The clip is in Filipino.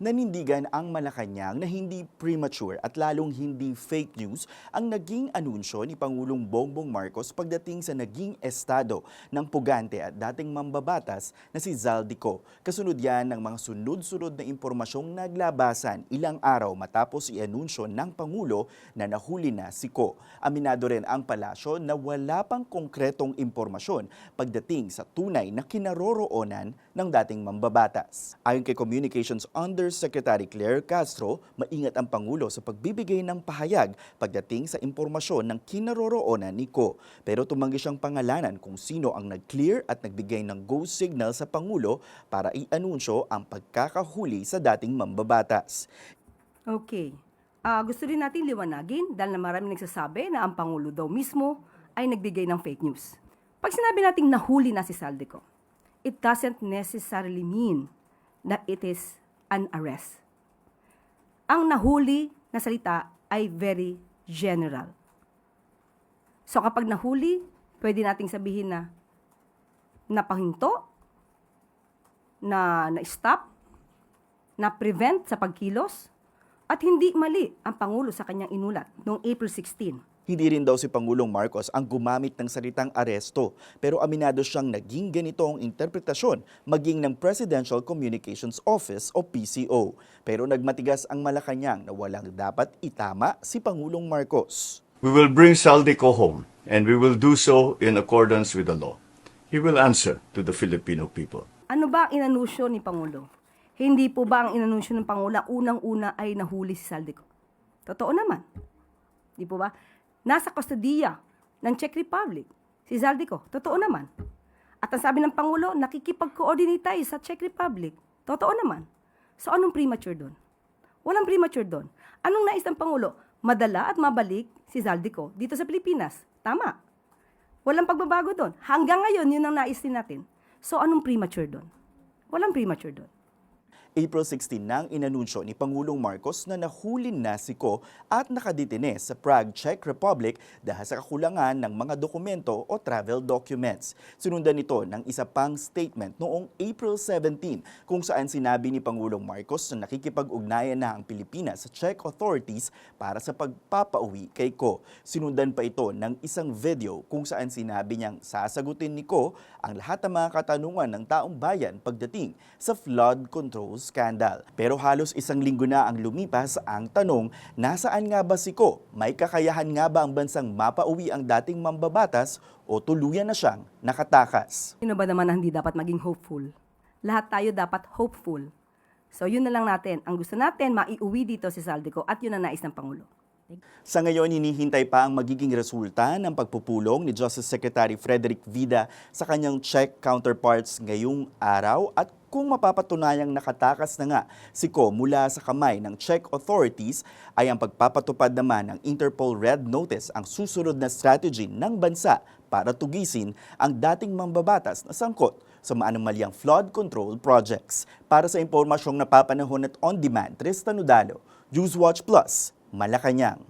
Nanindigan ang Malacanang na hindi premature at lalong hindi fake news ang naging anunsyo ni Pangulong Bongbong Marcos pagdating sa naging estado ng pugante at dating mambabatas na si Zaldico. Kasunod yan ng mga sunod-sunod na impormasyong naglabasan ilang araw matapos i-anunsyo ng Pangulo na nahuli na si Ko. Aminado rin ang palasyo na wala pang konkretong impormasyon pagdating sa tunay na kinaroroonan ng dating mambabatas. Ayon kay Communications Undersecretary Claire Castro, maingat ang Pangulo sa pagbibigay ng pahayag pagdating sa impormasyon ng kinaroroonan ni Ko. Pero tumanggi siyang pangalanan kung sino ang nag-clear at nagbigay ng go signal sa Pangulo para i-anunsyo ang pagkakahuli sa dating mambabatas. Okay. Gusto rin natin liwanagin dahil na maraming nagsasabi na ang Pangulo daw mismo ay nagbigay ng fake news. Pag sinabi nating nahuli na si Zaldico, it doesn't necessarily mean that it is an arrest. Ang nahuli na salita ay very general. So kapag nahuli, pwede nating sabihin na napahinto, na-stop, na-prevent sa pagkilos, at hindi mali ang Pangulo sa kanyang inulat noong April 16. Hindi rin daw si Pangulong Marcos ang gumamit ng salitang aresto, pero aminado siyang naging ganito ang interpretasyon maging ng Presidential Communications Office o PCO. Pero nagmatigas ang Malacanang na walang dapat itama si Pangulong Marcos. We will bring Zaldico home, and we will do so in accordance with the law. He will answer to the Filipino people. Ano ba ang inanunsyo ni Pangulo? Hindi po ba ang inanunsyo ng Pangulo unang-una ay nahuli si Zaldico? Totoo naman. Di po ba? Nasa kustodiya ng Czech Republic si Zaldico. Totoo naman. At ang sabi ng Pangulo, nakikipag-coordinate tayo sa Czech Republic. Totoo naman. So anong premature doon? Walang premature doon. Anong nais ng Pangulo? Madala at mabalik si Zaldico dito sa Pilipinas. Tama. Walang pagbabago doon. Hanggang ngayon, yun ang nais din natin. So anong premature doon? Walang premature doon. April 16 nang inanunsyo ni Pangulong Marcos na nahuli na si Ko at nakadetine sa Prague, Czech Republic dahil sa kakulangan ng mga dokumento o travel documents. Sinundan nito ng isa pang statement noong April 17 kung saan sinabi ni Pangulong Marcos na nakikipag-ugnayan na ang Pilipinas sa Czech authorities para sa pagpapauwi kay Ko. Sinundan pa ito ng isang video kung saan sinabi niyang sasagutin ni Ko ang lahat ng mga katanungan ng taong bayan pagdating sa flood control scandal. Pero halos isang linggo na ang lumipas ang tanong, nasaan nga ba si Ko? May kakayahan nga ba ang bansang mapauwi ang dating mambabatas o tuluyan na siyang nakatakas? Sino ba naman ang hindi dapat maging hopeful? Lahat tayo dapat hopeful. So yun na lang natin. Ang gusto natin, maiuwi dito si Zaldico at yun ang nais ng Pangulo. Sa ngayon, hinihintay pa ang magiging resulta ng pagpupulong ni Justice Secretary Frederick Vida sa kanyang Czech counterparts ngayong araw at kung mapapatunayang nakatakas na nga si Ko mula sa kamay ng Czech authorities ay ang pagpapatupad naman ng Interpol Red Notice ang susunod na strategy ng bansa para tugisin ang dating mambabatas na sangkot sa maanumalyang flood control projects. Para sa impormasyong napapanahon at on-demand, Tristan Udalo, Newswatch Plus, Malacanang.